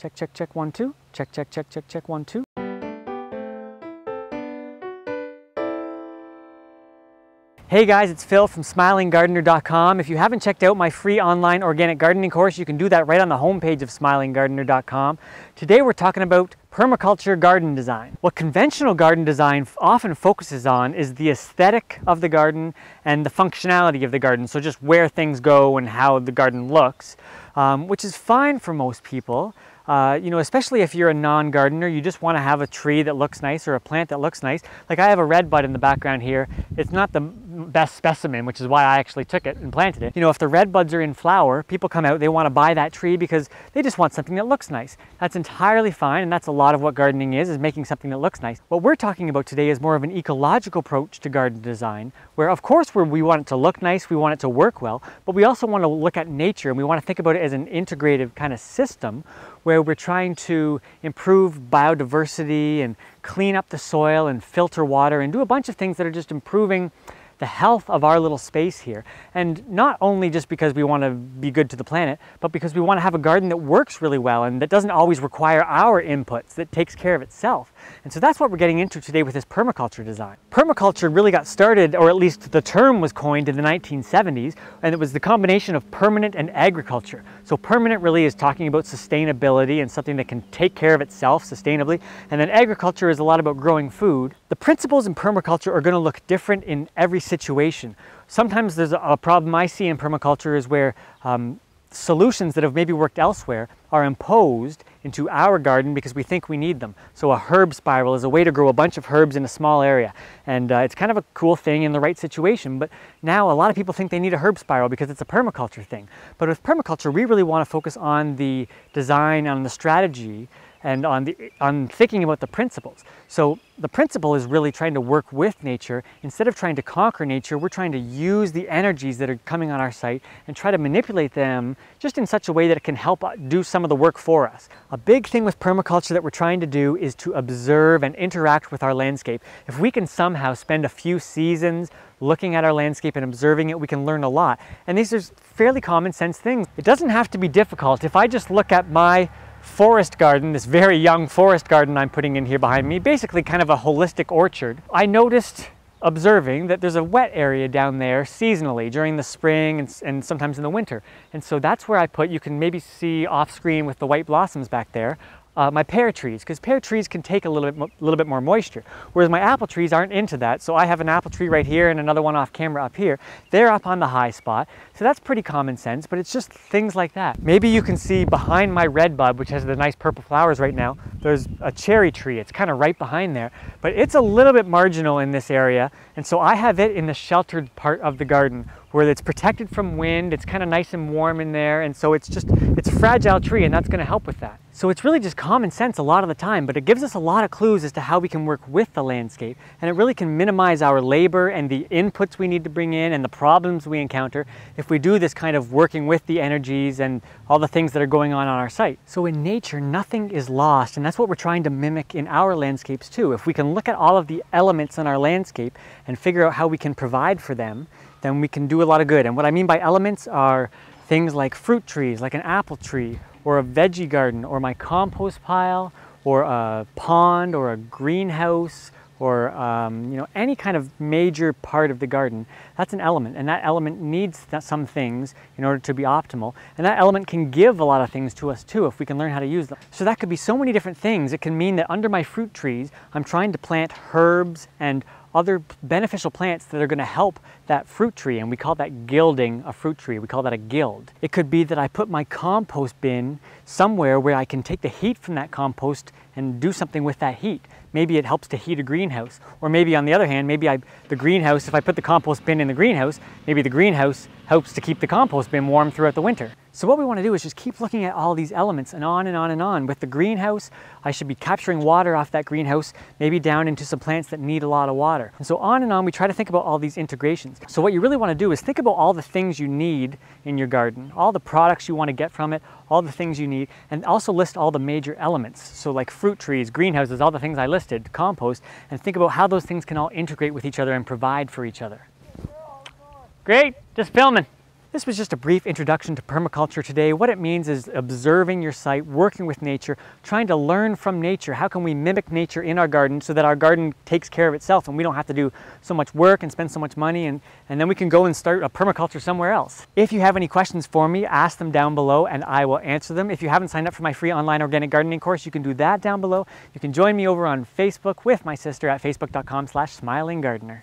Check, check, check, 1, 2. Check, check, check, check, check, 1, 2. Hey guys, it's Phil from SmilingGardener.com. If you haven't checked out my free online organic gardening course, you can do that right on the homepage of SmilingGardener.com. Today we're talking about permaculture garden design. What conventional garden design often focuses on is the aesthetic of the garden and the functionality of the garden, so just where things go and how the garden looks, which is fine for most people. You know, especially if you're a non-gardener, you just want to have a tree that looks nice or a plant that looks nice. Like I have a red bud in the background here. It's not the best specimen, which is why I actually took it and planted it. You know, if the red buds are in flower, people come out, they want to buy that tree because they just want something that looks nice. That's entirely fine, and that's a lot of what gardening is making something that looks nice. What we're talking about today is more of an ecological approach to garden design, where of course we want it to look nice, we want it to work well, but we also want to look at nature and we want to think about it as an integrative kind of system where we're trying to improve biodiversity and clean up the soil and filter water and do a bunch of things that are just improving the health of our little space here. And not only just because we want to be good to the planet, but because we want to have a garden that works really well and that doesn't always require our inputs, that takes care of itself. And so that's what we're getting into today with this permaculture design. Permaculture really got started, or at least the term was coined in the 1970s, and it was the combination of permanent and agriculture. So permanent really is talking about sustainability and something that can take care of itself sustainably, and then agriculture is a lot about growing food. The principles in permaculture are going to look different in every situation. Sometimes there's a problem I see in permaculture is where solutions that have maybe worked elsewhere are imposed into our garden because we think we need them. So a herb spiral is a way to grow a bunch of herbs in a small area, and it's kind of a cool thing in the right situation, but now a lot of people think they need a herb spiral because it's a permaculture thing. But with permaculture, we really want to focus on the design, on the strategy, and on thinking about the principles. So the principle is really trying to work with nature. Instead of trying to conquer nature, we're trying to use the energies that are coming on our site and try to manipulate them just in such a way that it can help do some of the work for us. A big thing with permaculture that we're trying to do is to observe and interact with our landscape. If we can somehow spend a few seasons looking at our landscape and observing it, we can learn a lot. And these are fairly common sense things. It doesn't have to be difficult. If I just look at my forest garden, this very young forest garden I'm putting in here behind me, basically kind of a holistic orchard, I noticed observing that there's a wet area down there seasonally during the spring and sometimes in the winter. And so that's where I put, you can maybe see off screen with the white blossoms back there, my pear trees, because pear trees can take a little bit more moisture, whereas my apple trees aren't into that. So I have an apple tree right here and another one off camera up here. They're up on the high spot, so that's pretty common sense, but it's just things like that. Maybe you can see behind my red bud, which has the nice purple flowers right now, there's a cherry tree. It's kind of right behind there, but it's a little bit marginal in this area, and so I have it in the sheltered part of the garden where it's protected from wind, it's kind of nice and warm in there, and so it's a fragile tree, and that's going to help with that. So it's really just common sense a lot of the time, but it gives us a lot of clues as to how we can work with the landscape, and it really can minimize our labor and the inputs we need to bring in and the problems we encounter if we do this kind of working with the energies and all the things that are going on our site. So in nature, nothing is lost, and that's what we're trying to mimic in our landscapes too. If we can look at all of the elements in our landscape and figure out how we can provide for them, then we can do a lot of good. And what I mean by elements are things like fruit trees, like an apple tree, or a veggie garden, or my compost pile, or a pond, or a greenhouse, or you know, any kind of major part of the garden. That's an element, and that element needs some things in order to be optimal, and that element can give a lot of things to us too if we can learn how to use them. So that could be so many different things. It can mean that under my fruit trees I'm trying to plant herbs and other beneficial plants that are going to help that fruit tree, and we call that gilding a fruit tree. We call that a gild. It could be that I put my compost bin somewhere where I can take the heat from that compost and do something with that heat. Maybe it helps to heat a greenhouse, or maybe on the other hand, maybe the greenhouse, if I put the compost bin in the greenhouse, maybe the greenhouse helps to keep the compost bin warm throughout the winter. So what we want to do is just keep looking at all these elements and on and on and on. With the greenhouse, I should be capturing water off that greenhouse, maybe down into some plants that need a lot of water. And so on and on, we try to think about all these integrations. So what you really want to do is think about all the things you need in your garden, all the products you want to get from it, all the things you need, and also list all the major elements. So like fruit trees, greenhouses, all the things I listed, compost, and think about how those things can all integrate with each other and provide for each other. Great, just filming. This was just a brief introduction to permaculture today. What it means is observing your site, working with nature, trying to learn from nature. How can we mimic nature in our garden so that our garden takes care of itself and we don't have to do so much work and spend so much money, and then we can go and start a permaculture somewhere else. If you have any questions for me, ask them down below and I will answer them. If you haven't signed up for my free online organic gardening course, you can do that down below. You can join me over on Facebook with my sister at facebook.com/smilinggardener.